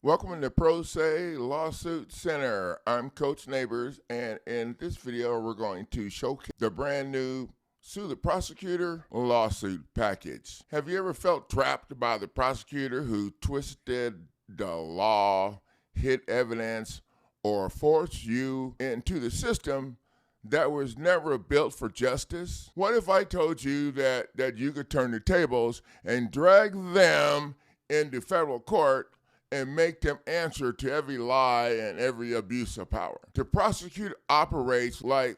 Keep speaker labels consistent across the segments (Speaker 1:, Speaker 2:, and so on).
Speaker 1: Welcome to Pro Se Lawsuit Center. I'm Coach Neighbors, and in this video, we're going to showcase the brand new Sue the Prosecutor lawsuit package. Have you ever felt trapped by the prosecutor who twisted the law, hid evidence, or forced you into the system that was never built for justice? What if I told you that you could turn the tables and drag them into federal court and make them answer to every lie and every abuse of power? The prosecutor operates like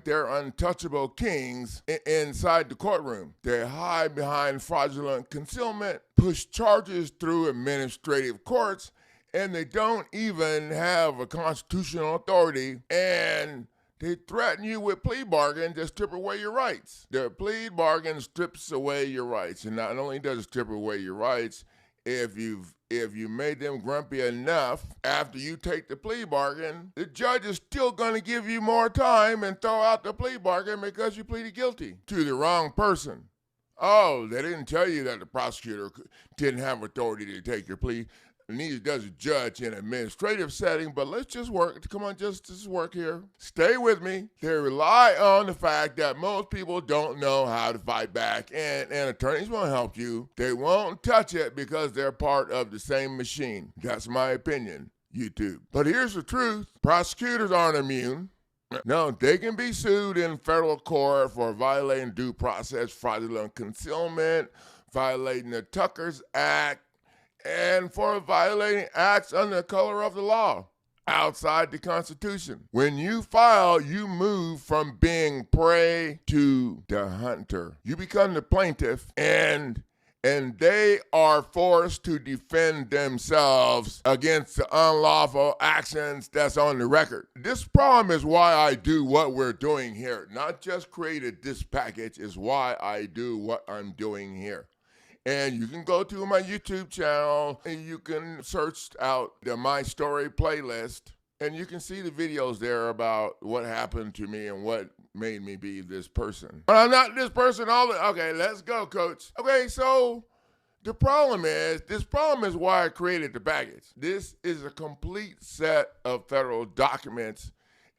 Speaker 1: they're untouchable kings inside the courtroom. They hide behind fraudulent concealment, push charges through administrative courts, and they don't even have a constitutional authority, and they threaten you with plea bargain to strip away your rights. The plea bargain strips away your rights, and not only does it strip away your rights, if you made them grumpy enough after you take the plea bargain, the judge is still going to give you more time and throw out the plea bargain because you pleaded guilty to the wrong person. Oh, they didn't tell you that the prosecutor didn't have authority to take your plea. Neither does a judge in an administrative setting, but let's just work. Come on, just work here. Stay with me. They rely on the fact that most people don't know how to fight back, and attorneys won't help you. They won't touch it because they're part of the same machine. That's my opinion, YouTube. But here's the truth. Prosecutors aren't immune. No, they can be sued in federal court for violating due process, fraudulent concealment, violating the Tucker's Act, and for violating acts under the color of the law outside the Constitution. When you file, you move from being prey to the hunter. You become the plaintiff, and they are forced to defend themselves against the unlawful actions that's on the record. This problem is why I do what we're doing here. Not just created this package, is why I do what I'm doing here. And you can go to my YouTube channel and you can search out the My Story playlist, and you can see the videos there about what happened to me and what made me be this person. But I'm not this person okay, let's go, coach. Okay, so this problem is why I created the package. This is a complete set of federal documents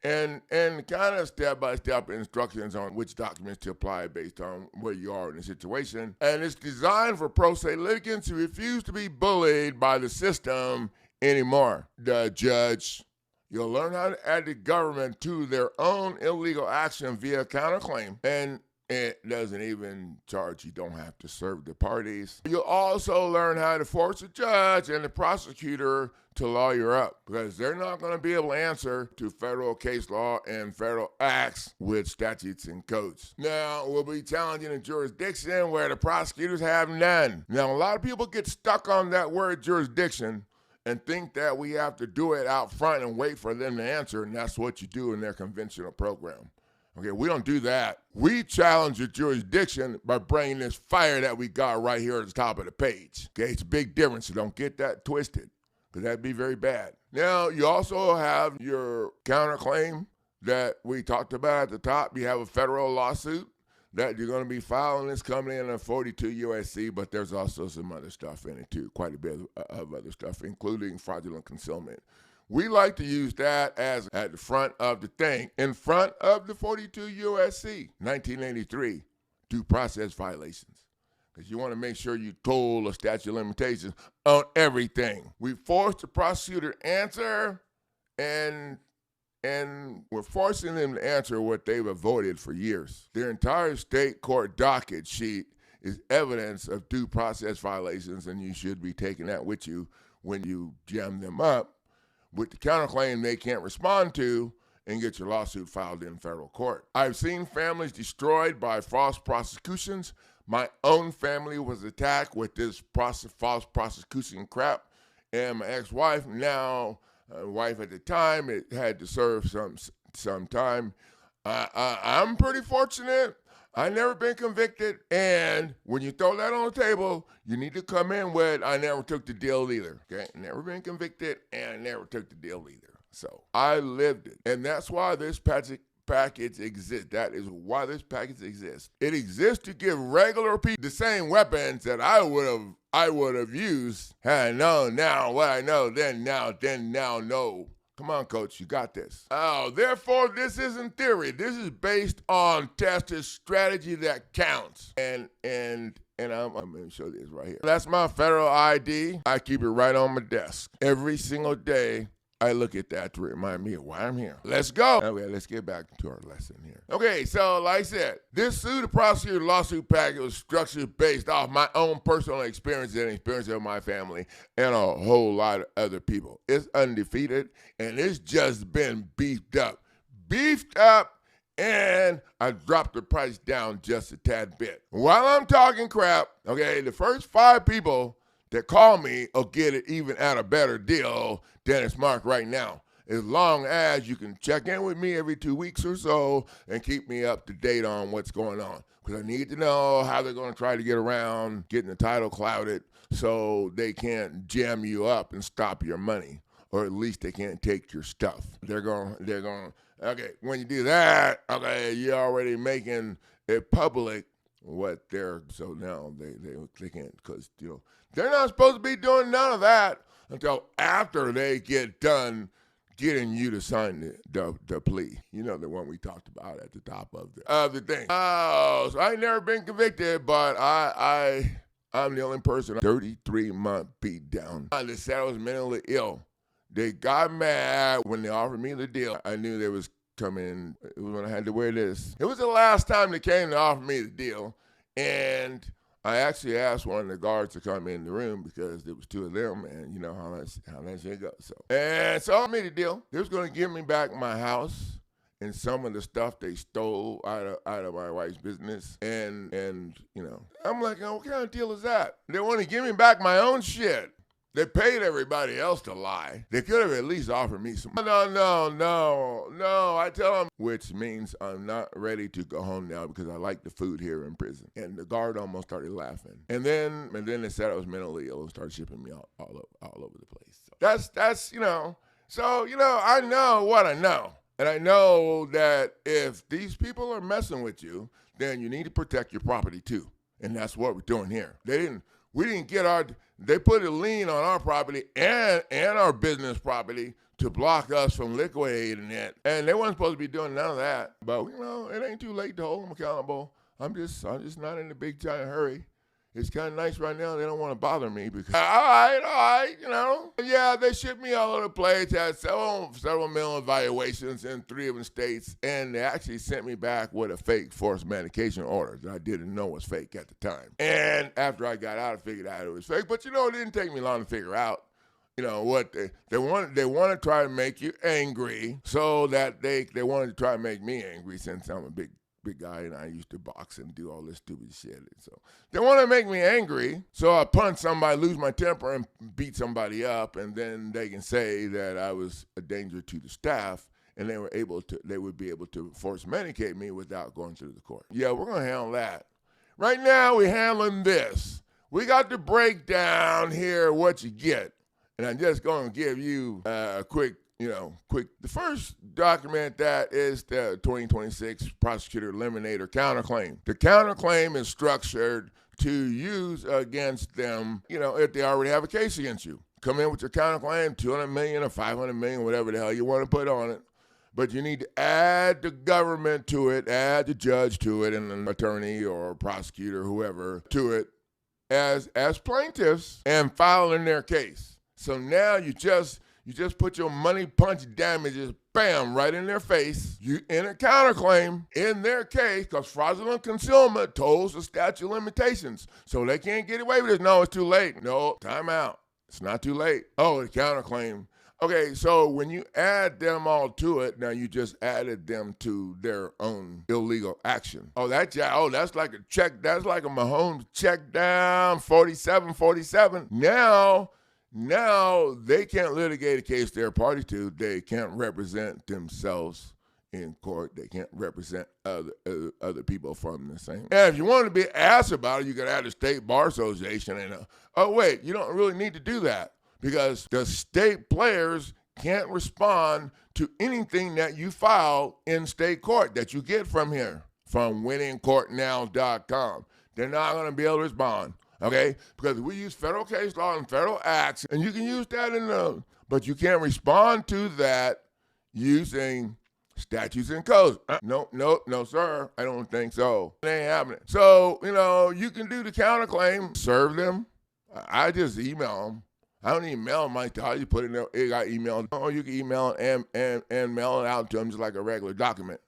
Speaker 1: and kind of step-by-step instructions on which documents to apply based on where you are in the situation. And it's designed for pro se litigants who refuse to be bullied by the system anymore. The judge, you'll learn how to add the government to their own illegal action via counterclaim. And it doesn't even charge. You don't have to serve the parties. You'll also learn how to force a judge and the prosecutor to lawyer up, because they're not going to be able to answer to federal case law and federal acts with statutes and codes. Now, we'll be challenging a jurisdiction where the prosecutors have none. Now, a lot of people get stuck on that word jurisdiction and think that we have to do it out front and wait for them to answer, and that's what you do in their conventional program. Okay, we don't do that. We challenge the jurisdiction by bringing this fire that we got right here at the top of the page. Okay, it's a big difference, so don't get that twisted, because that'd be very bad. Now, you also have your counterclaim that we talked about at the top. You have a federal lawsuit that you're going to be filing. It's coming in at 42 U.S.C., but there's also some other stuff in it too, quite a bit of other stuff, including fraudulent concealment. We like to use that as at the front of the thing, in front of the 42 U.S.C. 1983 due process violations, because you want to make sure you toll the statute of limitations on everything. We force the prosecutor to answer, and we're forcing them to answer what they've avoided for years. Their entire state court docket sheet is evidence of due process violations, and you should be taking that with you when you jam them up with the counterclaim they can't respond to and get your lawsuit filed in federal court. I've seen families destroyed by false prosecutions. My own family was attacked with this false prosecution crap, and my ex-wife, now wife at the time, it had to serve some time. I'm pretty fortunate. I've never been convicted, and when you throw that on the table, you need to come in with, I never took the deal either, okay? Never been convicted, and I never took the deal either. So I lived it, and that's why this package exists. That is why this package exists. It exists to give regular people the same weapons that I would have used had I known now what I know then now know. Come on, coach, you got this. Oh, therefore, this isn't theory. This is based on tested strategy that counts. And I'm going to show this right here. That's my federal ID. I keep it right on my desk. Every single day, I look at that to remind me of why I'm here. Let's go. Okay, let's get back to our lesson here. Okay, so like I said, this Sue the Prosecutor lawsuit package was structured based off my own personal experience and experience of my family and a whole lot of other people. It's undefeated, and it's just been beefed up. And I dropped the price down just a tad bit. While I'm talking crap, okay, the first 5 people that call me will get it even at a better deal than it's marked right now, as long as you can check in with me every 2 weeks or so and keep me up to date on what's going on. Because I need to know how they're going to try to get around getting the title clouded so they can't jam you up and stop your money, or at least they can't take your stuff. They're going, okay, when you do that, okay, you're already making it public what they're, so now they can't, because, you know, they're not supposed to be doing none of that until after they get done getting you to sign the plea. You know, the one we talked about at the top of the thing. Oh, so I ain't never been convicted, but I'm the only person 33-month beat down. They said I was mentally ill. They got mad when they offered me the deal. I knew they was coming. It was when I had to wear this. It was the last time they came to offer me the deal, and I actually asked one of the guards to come in the room because there was 2 of them, and you know how that shit goes. So I made a deal. They was going to give me back my house and some of the stuff they stole out of my wife's business, and you know, I'm like, oh, what kind of deal is that? They want to give me back my own shit. They paid everybody else to lie. They could have at least offered me some. No. I tell them, which means I'm not ready to go home now because I like the food here in prison. And the guard almost started laughing. And then they said I was mentally ill and started shipping me all over the place. So that's you know. So you know, I know what I know, and I know that if these people are messing with you, then you need to protect your property too. And that's what we're doing here. They put a lien on our property and our business property to block us from liquidating it. And they weren't supposed to be doing none of that. But, you know, it ain't too late to hold them accountable. I'm just not in a big giant hurry. It's kind of nice right now. They don't want to bother me because, all right, you know. Yeah, they shipped me all over the place, had several mental evaluations in 3 different states, and they actually sent me back with a fake forced medication order that I didn't know was fake at the time. And after I got out, I figured out it was fake. But, you know, it didn't take me long to figure out, you know, what they want to try to make you angry so that they wanted to try to make me angry since I'm a big guy and I used to box and do all this stupid shit. So they want to make me angry, so I punch somebody, lose my temper, and beat somebody up, and then they can say that I was a danger to the staff, and they would be able to force medicate me without going to the court. Yeah, we're going to handle that. Right now, we're handling this. We got to break down here what you get, and I'm just going to give you a quick. The first document that is the 2026 Prosecutor Eliminator counterclaim. The counterclaim is structured to use against them, you know, if they already have a case against you. Come in with your counterclaim, $200 million or $500 million, whatever the hell you want to put on it. But you need to add the government to it, add the judge to it, and an attorney or prosecutor, whoever, to it as plaintiffs and file in their case. So now you just put your money punch damages, bam, right in their face. You in a counterclaim in their case because fraudulent concealment tolls the statute of limitations. So they can't get away with this. No, it's too late. No, time out. It's not too late. Oh, the counterclaim. Okay, so when you add them all to it, now you just added them to their own illegal action. That's like a check. That's like a Mahomes check down, 47. Now they can't litigate a case they're party to. They can't represent themselves in court. They can't represent other people from the same. And if you want to be asked about it, you could add a state bar association. And you don't really need to do that because the state players can't respond to anything that you file in state court that you get from here, from winningcourtnow.com. They're not going to be able to respond, okay? Because we use federal case law and federal acts, and you can use that but you can't respond to that using statutes and codes. No, sir. I don't think so. It ain't happening. So, you can do the counterclaim, serve them. I just email them. I don't even mail them. I tell you, put it in there. It got emailed. Or you can email it and mail it out to them just like a regular document.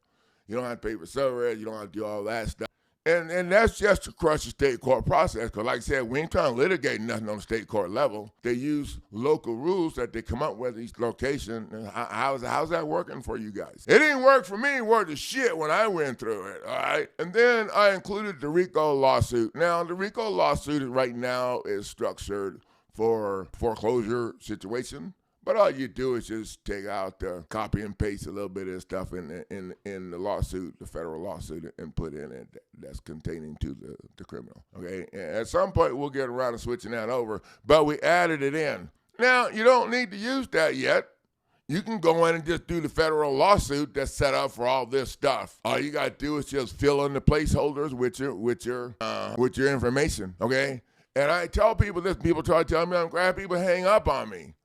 Speaker 1: You don't have to pay for service. You don't have to do all that stuff. And that's just to crush the state court process. Because like I said, we ain't trying to litigate nothing on the state court level. They use local rules that they come up with each location. How's that working for you guys? It didn't work for me. It worked as shit when I went through it, all right? And then I included the RICO lawsuit. Now, the RICO lawsuit right now is structured for foreclosure situation. But all you do is just take out, copy and paste a little bit of stuff in the lawsuit, the federal lawsuit, and put in it that's containing to the criminal. Okay, and at some point we'll get around to switching that over, but we added it in. Now you don't need to use that yet. You can go in and just do the federal lawsuit that's set up for all this stuff. All you gotta do is just fill in the placeholders with your information. Okay, and I tell people this. People try to tell me I'm glad people hang up on me.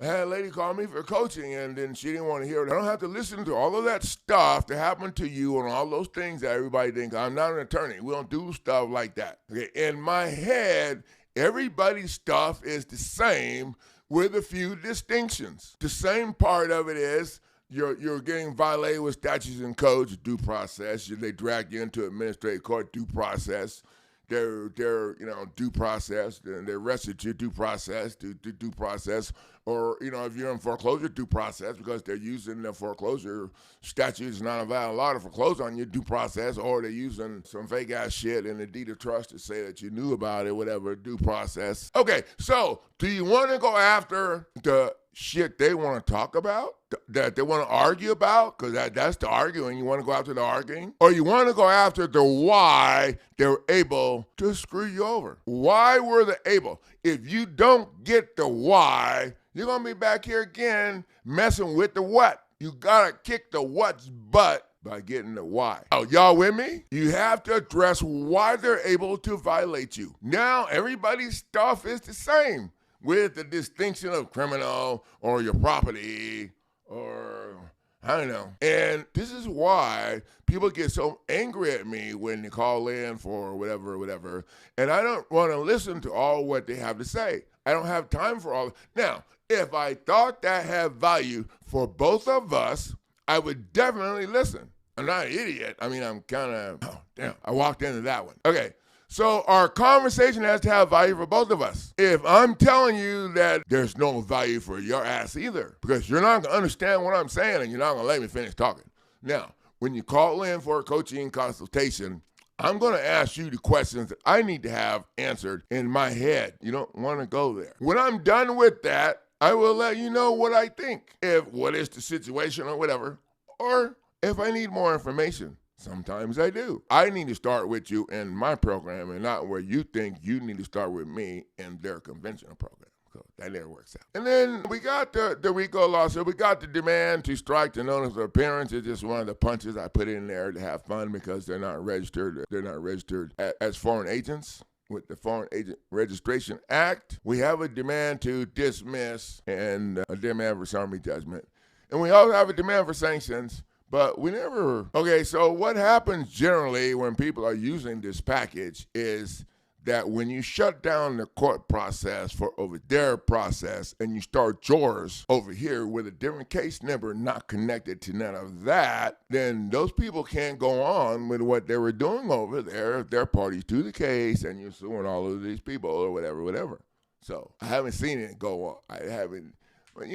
Speaker 1: I had a lady call me for coaching, and then she didn't want to hear it. I don't have to listen to all of that stuff that happened to you and all those things that everybody thinks. I'm not an attorney. We don't do stuff like that. Okay? In my head, everybody's stuff is the same with a few distinctions. The same part of it is you're getting violated with statutes and codes, due process. They drag you into administrative court, due process. They're due process, and they arrested you, due process, due process, or, if you're in foreclosure, due process, because they're using the foreclosure statutes not allowing a lot of foreclosure on you, due process, or they're using some fake ass shit in the deed of trust to say that you knew about it, whatever, due process. Okay, so do you want to go after the shit they want to talk about, that they want to argue about, because that's the arguing. You want to go after the arguing? Or you want to go after the why they were able to screw you over? Why were they able? If you don't get the why, you're going to be back here again messing with the what. You got to kick the what's butt by getting the why. Oh, y'all with me? You have to address why they're able to violate you. Now, everybody's stuff is the same, with the distinction of criminal or your property or I don't know. And this is why people get so angry at me when they call in for whatever. And I don't want to listen to all what they have to say. I don't have time for all. Now, if I thought that had value for both of us, I would definitely listen. I'm not an idiot. I mean, I'm kind of, I walked into that one. Okay. So our conversation has to have value for both of us. If I'm telling you that there's no value for your ass either, because you're not going to understand what I'm saying and you're not going to let me finish talking. Now, when you call in for a coaching consultation, I'm going to ask you the questions that I need to have answered in my head. You don't want to go there. When I'm done with that, I will let you know what I think, what is the situation or whatever, or if I need more information. Sometimes I do. I need to start with you in my program and not where you think you need to start with me in their conventional program. So that never works out. And then we got the RICO lawsuit. We got the demand to strike the notice of appearance. It's just one of the punches I put in there to have fun because they're not registered. They're not registered as foreign agents. With the Foreign Agent Registration Act, we have a demand to dismiss and a demand for summary judgment. And we also have a demand for sanctions. But we never, okay, so what happens generally when people are using this package is that when you shut down the court process for over their process and you start yours over here with a different case number not connected to none of that, then those people can't go on with what they were doing over there if they're parties to the case and you're suing all of these people or whatever. So I haven't seen it go on. I haven't, but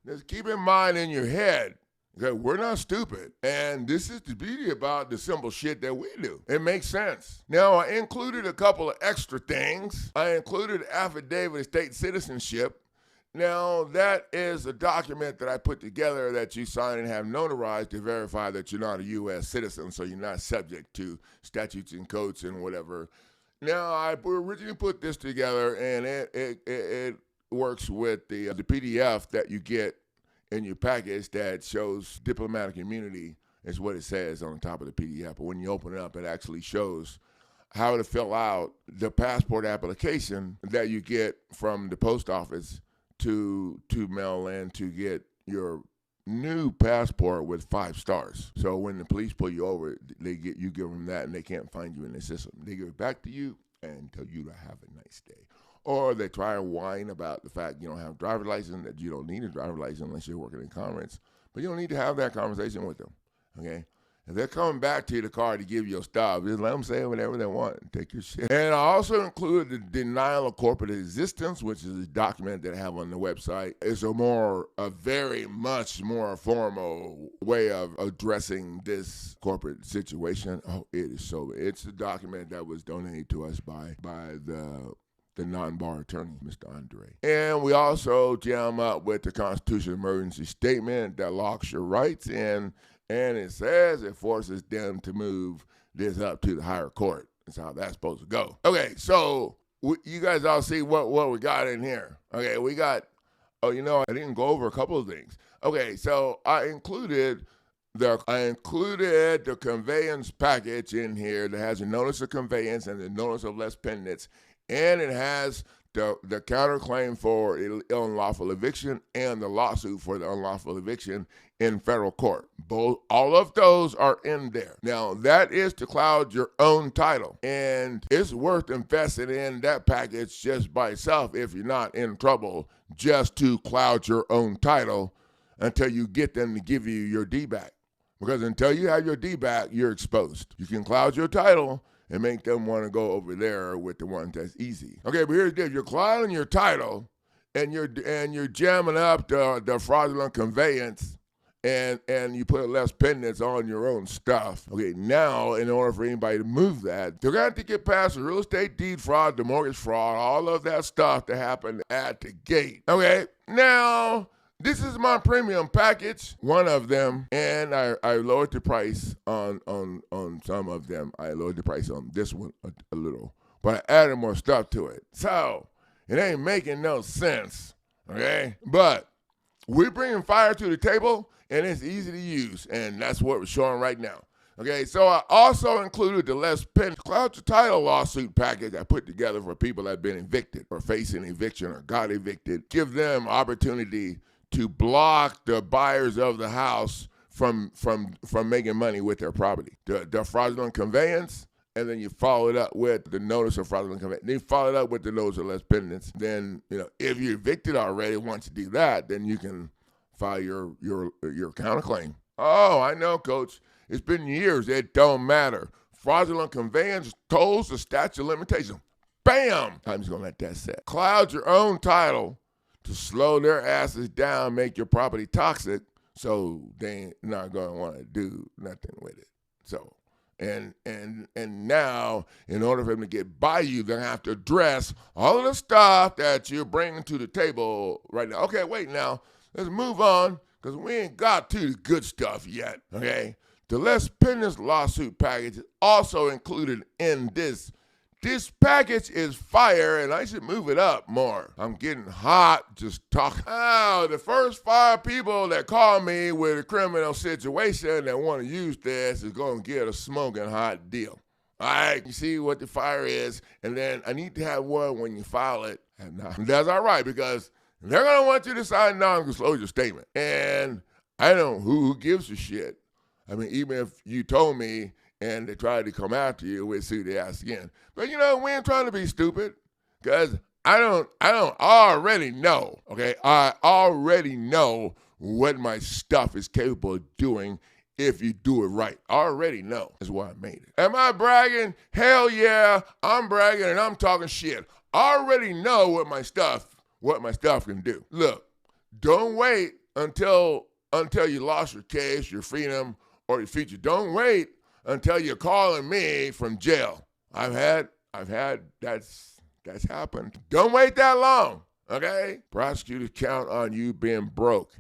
Speaker 1: just keep in mind in your head, okay, we're not stupid, and this is the beauty about the simple shit that we do. It makes sense. Now, I included a couple of extra things. I included affidavit of state citizenship. Now, that is a document that I put together that you sign and have notarized to verify that you're not a U.S. citizen, so you're not subject to statutes and codes and whatever. Now, I originally put this together, and it works with the PDF that you get in your package that shows diplomatic immunity is what it says on the top of the PDF. But when you open it up, it actually shows how to fill out the passport application that you get from the post office to mail in to get your new passport with 5 stars. So when the police pull you over, you give them that, and they can't find you in the system. They give it back to you and tell you to have a nice day. Or they try and whine about the fact you don't have a driver's license, that you don't need a driver's license unless you're working in Congress. But you don't need to have that conversation with them, okay? If they're coming back to the car to give you your stuff, just let them say whatever they want and take your shit. And I also included the denial of corporate existence, which is a document that I have on the website. It's a very much more formal way of addressing this corporate situation. Oh, it's a document that was donated to us by the non-bar attorney, Mr. Andre. And we also jam up with the Constitutional Emergency Statement that locks your rights in, and it says it forces them to move this up to the higher court. That's how that's supposed to go. Okay, so you guys all see what we got in here. Okay, we got, I didn't go over a couple of things. Okay, so I included the conveyance package in here that has a notice of conveyance and the notice of less pendants. And it has the counterclaim for unlawful eviction and the lawsuit for the unlawful eviction in federal court. All of those are in there. Now, that is to cloud your own title. And it's worth investing in that package just by itself if you're not in trouble, just to cloud your own title until you get them to give you your D back. Because until you have your D back, you're exposed. You can cloud your title and make them want to go over there with the one that's easy. Okay, but here's the deal. You're clouding your title, and you're jamming up the fraudulent conveyance, and you put less pendants on your own stuff. Okay, now, in order for anybody to move that, they're going to have to get past the real estate deed fraud, the mortgage fraud, all of that stuff that happened at the gate. Okay, now, this is my premium package, one of them, and I lowered the price on some of them. I lowered the price on this one a little, but I added more stuff to it. So, it ain't making no sense, okay? But we're bringing fire to the table, and it's easy to use, and that's what we're showing right now. Okay, so I also included the less pen cloud your title lawsuit package I put together for people that have been evicted or facing eviction or got evicted. Give them opportunity to block the buyers of the house from making money with their property. The fraudulent conveyance, and then you follow it up with the notice of fraudulent conveyance. Then you follow it up with the notice of less pendants. Then, if you're evicted already, once you do that, then you can file your counterclaim. Oh, I know, Coach. It's been years. It don't matter. Fraudulent conveyance tolls the statute of limitations. Bam! I'm just going to let that set. Cloud your own title to slow their asses down, make your property toxic, so they not going to want to do nothing with it. So, and now, in order for them to get by you, they're going to have to address all of the stuff that you're bringing to the table right now. Okay, wait now. Let's move on, because we ain't got to the good stuff yet, okay? The less pendants lawsuit package is also included in this. This package is fire, and I should move it up more. I'm getting hot just talking. Oh, the first 5 people that call me with a criminal situation that want to use this is going to get a smoking hot deal. All right, you see what the fire is, and then I need to have one when you file it. And that's all right, because they're going to want you to sign a non-disclosure statement. And I don't know who gives a shit. I mean, even if you told me and they tried to come after you, we'll see the ass again. But we ain't trying to be stupid, because I don't already know, okay? I already know what my stuff is capable of doing if you do it right. I already know. That's why I made it. Am I bragging? Hell yeah, I'm bragging and I'm talking shit. I already know what my stuff can do. Look, don't wait until you lost your case, your freedom, or your future. Don't wait until you're calling me from jail. I've had that's happened. Don't wait that long, okay? Prosecutors count on you being broke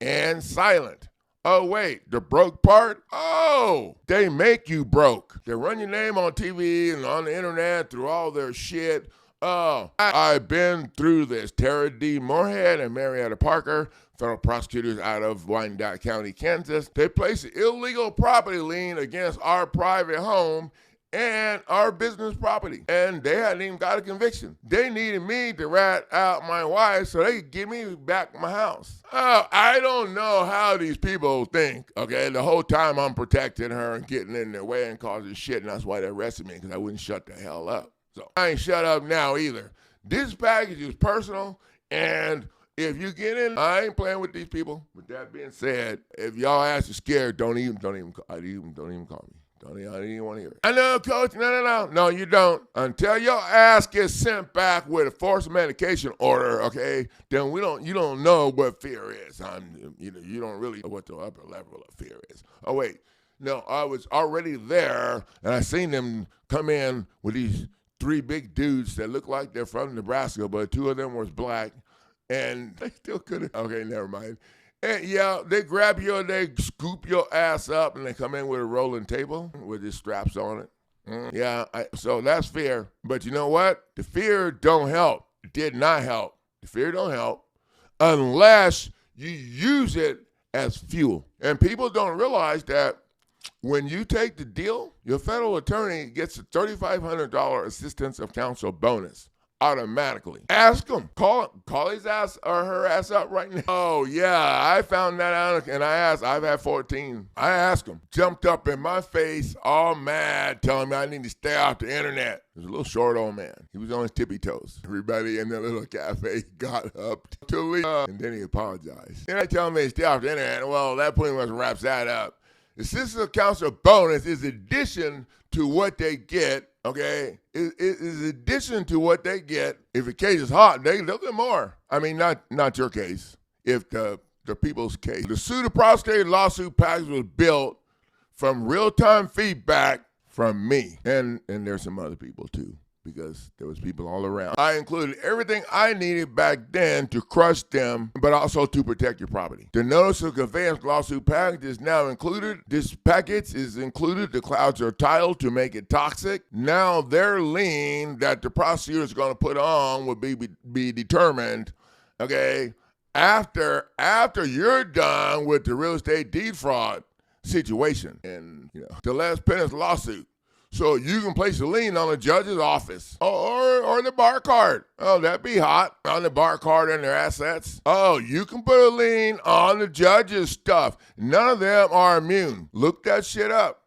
Speaker 1: and silent. Oh, wait, the broke part? Oh, they make you broke. They run your name on TV and on the internet through all their shit. Oh, I've been through this. Tara D. Moorhead and Marietta Parker, federal prosecutors out of Wyandotte County, Kansas, they placed an illegal property lien against our private home and our business property. And they hadn't even got a conviction. They needed me to rat out my wife so they could give me back my house. Oh, I don't know how these people think, okay? The whole time I'm protecting her and getting in their way and causing shit, and that's why they arrested me, because I wouldn't shut the hell up. So I ain't shut up now either. This package is personal, and if you get in, I ain't playing with these people. With that being said, if y'all ass are scared, don't even call me. I don't even want to hear it. I know, Coach. No, you don't. Until your ass gets sent back with a forced medication order, okay? Then you don't know what fear is. You don't really know what the upper level of fear is. Oh wait, no, I was already there, and I seen them come in with these 3 big dudes that look like they're from Nebraska, but 2 of them was black, and they still couldn't. Okay, never mind. And yeah, they grab you and they scoop your ass up and they come in with a rolling table with these straps on it. Yeah, so that's fear. But you know what? The fear don't help. It did not help. The fear don't help unless you use it as fuel. And people don't realize that when you take the deal, your federal attorney gets a $3,500 assistance of counsel bonus. Automatically. Ask him. Call his ass or her ass up right now. Oh, yeah, I found that out, and I asked. I've had 14. I asked him. Jumped up in my face, all mad, telling me I need to stay off the internet. He was a little short old man. He was on his tippy toes. Everybody in that little cafe got up to leave, and then he apologized. Then I tell him they stay off the internet. Well, that pretty much wraps that up. The assistance of counsel bonus is addition to what they get. Okay, it is addition to what they get. If the case is hot, they'll get more. I mean, not your case. If the people's case. The Sue the Prosecutor lawsuit package was built from real-time feedback from me. And there's some other people too, because there was people all around. I included everything I needed back then to crush them, but also to protect your property. The notice of conveyance lawsuit package is now included. This package is included. The clouds are titled to make it toxic. Now their lien that the prosecutor is going to put on will be determined, okay, after you're done with the real estate deed fraud situation and the last penance lawsuit. So you can place a lien on the judge's office or the bar card. Oh, that'd be hot. On the bar card and their assets. Oh, you can put a lien on the judge's stuff. None of them are immune. Look that shit up.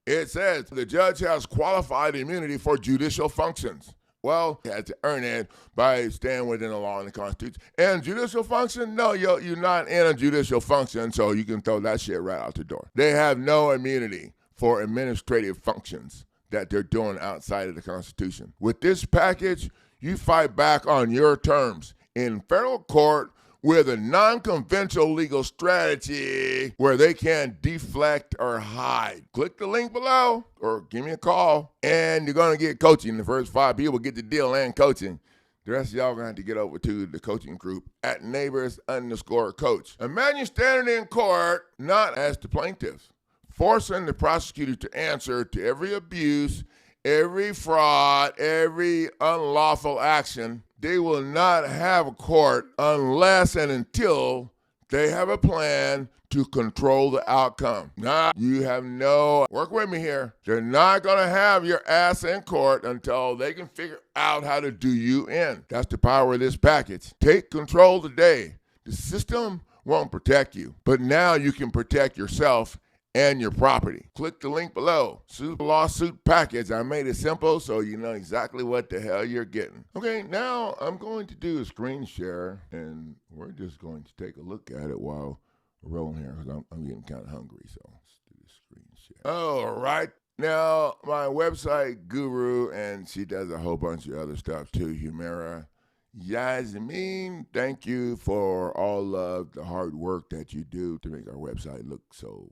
Speaker 1: It says the judge has qualified immunity for judicial functions. Well, you had to earn it by staying within the law and the Constitution. And judicial function? No, you're not in a judicial function, so you can throw that shit right out the door. They have no immunity for administrative functions that they're doing outside of the Constitution. With this package, you fight back on your terms in federal court with a non-conventional legal strategy where they can deflect or hide. Click the link below or give me a call, and you're going to get coaching. The first 5 people get the deal and coaching. The rest of y'all are going to have to get over to the coaching group at neighbors_coach. Imagine standing in court, not as the plaintiff, forcing the prosecutor to answer to every abuse, every fraud, every unlawful action. They will not have a court unless and until they have a plan to control the outcome. You have no, work with me here. They're not going to have your ass in court until they can figure out how to do you in. That's the power of this package. Take control today. The system won't protect you, but now you can protect yourself and your property. Click the link below. Sue lawsuit package. I made it simple so you know exactly what the hell you're getting. Okay, now I'm going to do a screen share, and we're just going to take a look at it while we're rolling here, because I'm getting kind of hungry, so let's do the screen share. All right. Now, my website guru, and she does a whole bunch of other stuff too, Humera Yasmin, thank you for all of the hard work that you do to make our website look so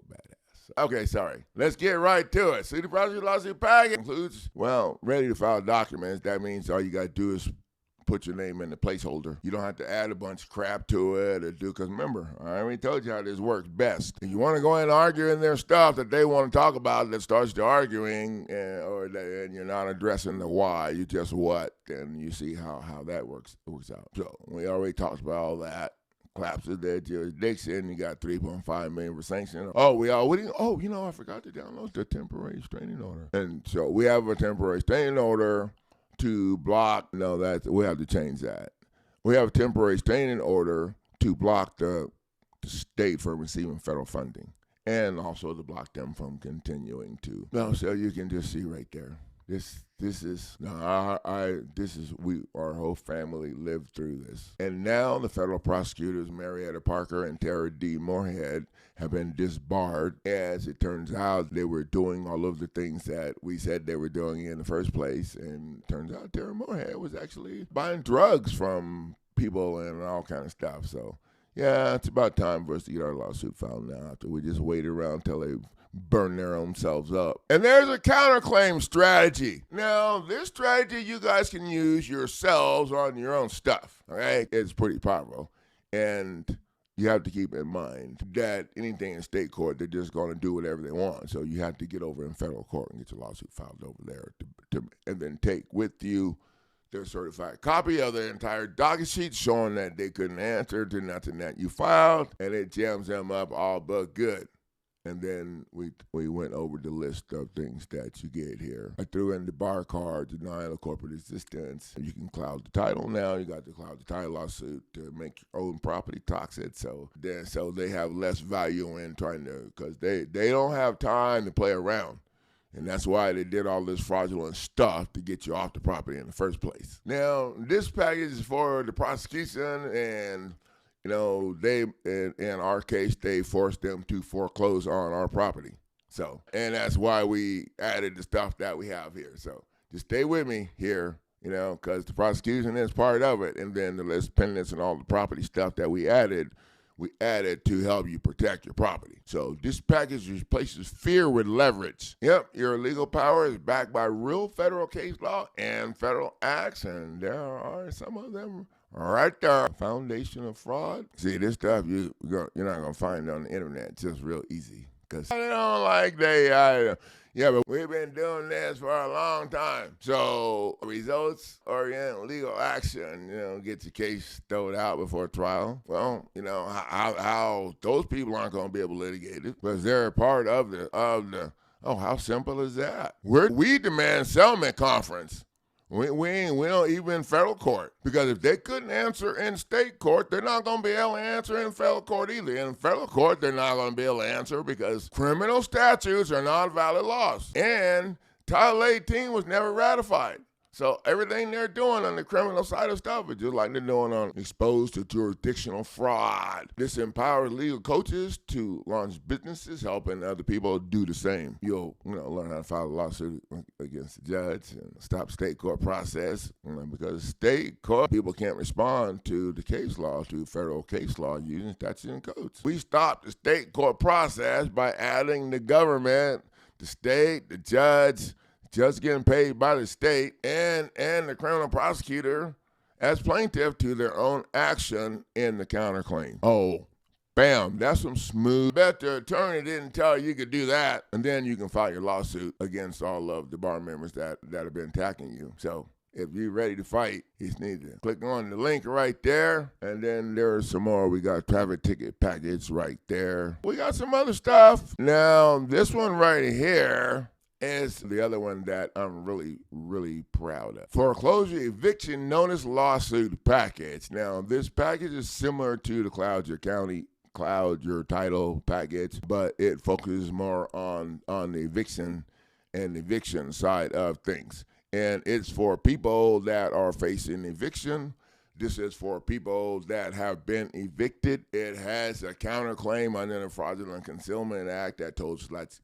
Speaker 1: badass. Okay, sorry. Let's get right to it. See, the prosecutor lawsuit package includes, ready to file documents. That means all you got to do is put your name in the placeholder. You don't have to add a bunch of crap to it or do, because remember, I already told you how this works best. If you want to go in and argue in their stuff that they want to talk about that starts to arguing, and you're not addressing the why, you just what, and you see how that works out. So we already talked about all that. Collapses their jurisdiction. You got 3.5 million for sanction. I forgot to download the temporary restraining order. And so we have a temporary restraining order to block. No, we have to change that. We have a temporary restraining order to block the state from receiving federal funding, and also to block them from continuing to. No, so you can just see right there. Our whole family lived through this. And now the federal prosecutors, Marietta Parker and Tara D. Moorhead, have been disbarred. As it turns out, they were doing all of the things that we said they were doing in the first place. And it turns out Tara Moorhead was actually buying drugs from people and all kind of stuff. So, yeah, it's about time for us to get our lawsuit filed now, after we just waited around until they burn their own selves up. And there's a counterclaim strategy. Now, this strategy you guys can use yourselves on your own stuff, okay? It's pretty powerful. And you have to keep in mind that anything in state court, they're just going to do whatever they want. So you have to get over in federal court and get your lawsuit filed over there, and then take with you their certified copy of the entire docket sheet showing that they couldn't answer to nothing that you filed, and it jams them up all but good. And then we went over the list of things that you get here. I threw in the bar card, denial of corporate existence. You can cloud the title now. You got to cloud the title lawsuit to make your own property toxic. So they have less value in trying to, because they don't have time to play around. And that's why they did all this fraudulent stuff to get you off the property in the first place. Now, this package is for the prosecution, and they, in our case, they forced them to foreclose on our property. So, and that's why we added the stuff that we have here. So just stay with me here, because the prosecution is part of it. And then the list pendants and all the property stuff that we added to help you protect your property. So this package replaces fear with leverage. Yep, your legal power is backed by real federal case law and federal acts, and there are some of them right there. Foundation of fraud. See, this stuff you're not going to find on the internet. It's just real easy. Because they don't like but we've been doing this for a long time. So results-oriented legal action, get your case thrown out before trial. Well, how those people aren't going to be able to litigate it because they're a part of the. How simple is that? We demand settlement conference. We don't even in federal court, because if they couldn't answer in state court, they're not going to be able to answer in federal court either. In federal court, they're not going to be able to answer because criminal statutes are not valid laws. And Title 18 was never ratified. So everything they're doing on the criminal side of stuff is just like they're doing on exposed to jurisdictional fraud. This empowers legal coaches to launch businesses, helping other people do the same. You'll learn how to file a lawsuit against the judge and stop state court process, because state court people can't respond to the case law, to federal case law using statutes and codes. We stopped the state court process by adding the government, the state, the judge getting paid by the state, and the criminal prosecutor as plaintiff to their own action in the counterclaim. Oh, bam, that's some smooth. Bet the attorney didn't tell you could do that, and then you can file your lawsuit against all of the bar members that have been attacking you. So if you're ready to fight, you just need to click on the link right there, and then there's some more. We got private ticket package right there. We got some other stuff. Now, this one right here is the other one that I'm really, really proud of. Foreclosure eviction notice lawsuit package. Now, this package is similar to the Cloud Your Title package, but it focuses more on the eviction and eviction side of things. And it's for people that are facing eviction. This is for people that have been evicted. It has a counterclaim under the Fraudulent Concealment Act that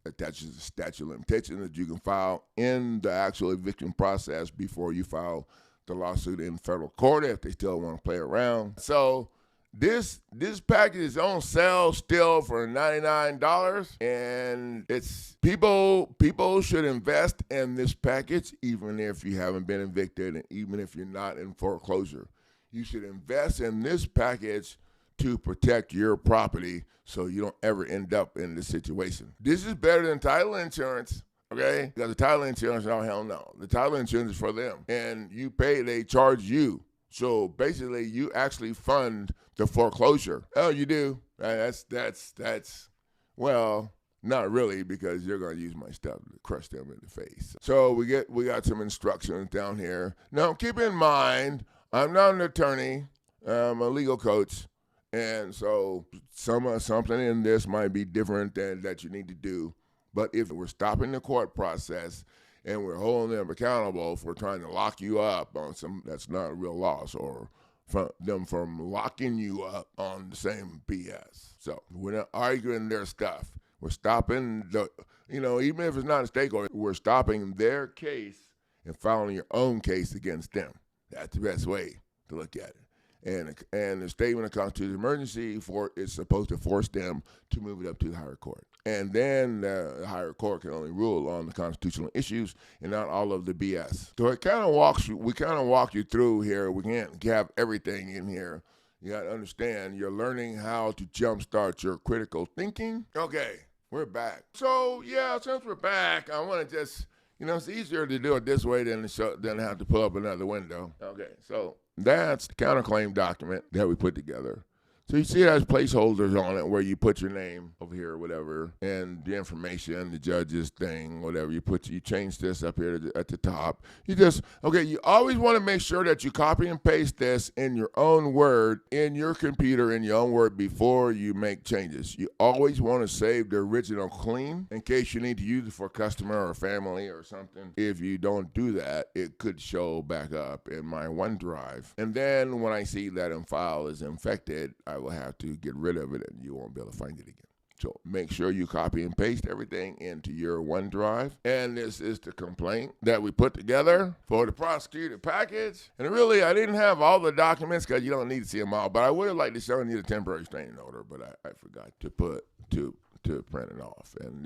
Speaker 1: attaches a statute of limitations that you can file in the actual eviction process before you file the lawsuit in federal court if they still want to play around. So This package is on sale still for $99, and it's people should invest in this package even if you haven't been evicted and even if you're not in foreclosure. You should invest in this package to protect your property so you don't ever end up in this situation. This is better than title insurance. Okay? Because the title insurance, oh, hell no. The title insurance is for them. And you pay, they charge you. So basically, you actually fund the foreclosure. Oh, you do? That's well, not really, because you're going to use my stuff to crush them in the face. So we got some instructions down here. Now, keep in mind, I'm not an attorney. I'm a legal coach. And so something in this might be different than that you need to do. But if we're stopping the court process and we're holding them accountable for trying to lock you up on some that's not a real loss, or from locking you up on the same BS. So we're not arguing their stuff. We're stopping even if it's not a state court, we're stopping their case and filing your own case against them. That's the best way to look at it. And the statement of constitutional emergency is supposed to force them to move it up to the higher court. And then the higher court can only rule on the constitutional issues and not all of the BS. So we kind of walk you through here. We can't have everything in here. You got to understand, you're learning how to jumpstart your critical thinking. Okay, we're back. So yeah, since we're back, I want to just, it's easier to do it this way than have to pull up another window. Okay, so that's the counterclaim document that we put together. So you see it has placeholders on it where you put your name over here or whatever, and the information, the judge's thing, whatever. You change this up here at the top. You always want to make sure that you copy and paste this in your own Word, in your computer, in your own Word before you make changes. You always want to save the original clean in case you need to use it for a customer or family or something. If you don't do that, it could show back up in my OneDrive. And then when I see that a file is infected, I will have to get rid of it and you won't be able to find it again. So make sure you copy and paste everything into your OneDrive. And this is the complaint that we put together for the prosecutor package. And really, I didn't have all the documents because you don't need to see them all. But I would have liked to show you the temporary restraining order, but I forgot to print it off. And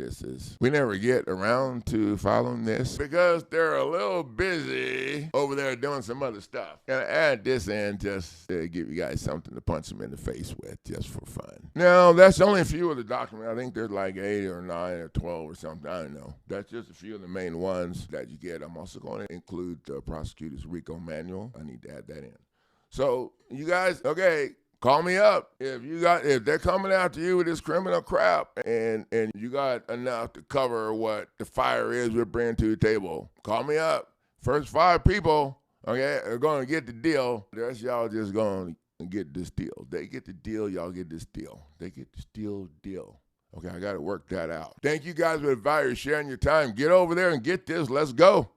Speaker 1: we never get around to filing this because they're a little busy over there doing some other stuff. And I add this in just to give you guys something to punch them in the face with, just for fun. Now, that's only a few of the documents. I think there's like 8 or 9 or 12 or something. I don't know. That's just a few of the main ones that you get. I'm also going to include the prosecutor's RICO manual. I need to add that in. So you guys, okay, call me up if they're coming after you with this criminal crap and you got enough to cover what the fire is we're bringing to the table. Call me up. First 5 people, okay, are going to get the deal. The rest of y'all just going to get this deal. They get the deal, y'all get this deal. They get the deal. Okay, I got to work that out. Thank you guys for the value, sharing your time. Get over there and get this. Let's go.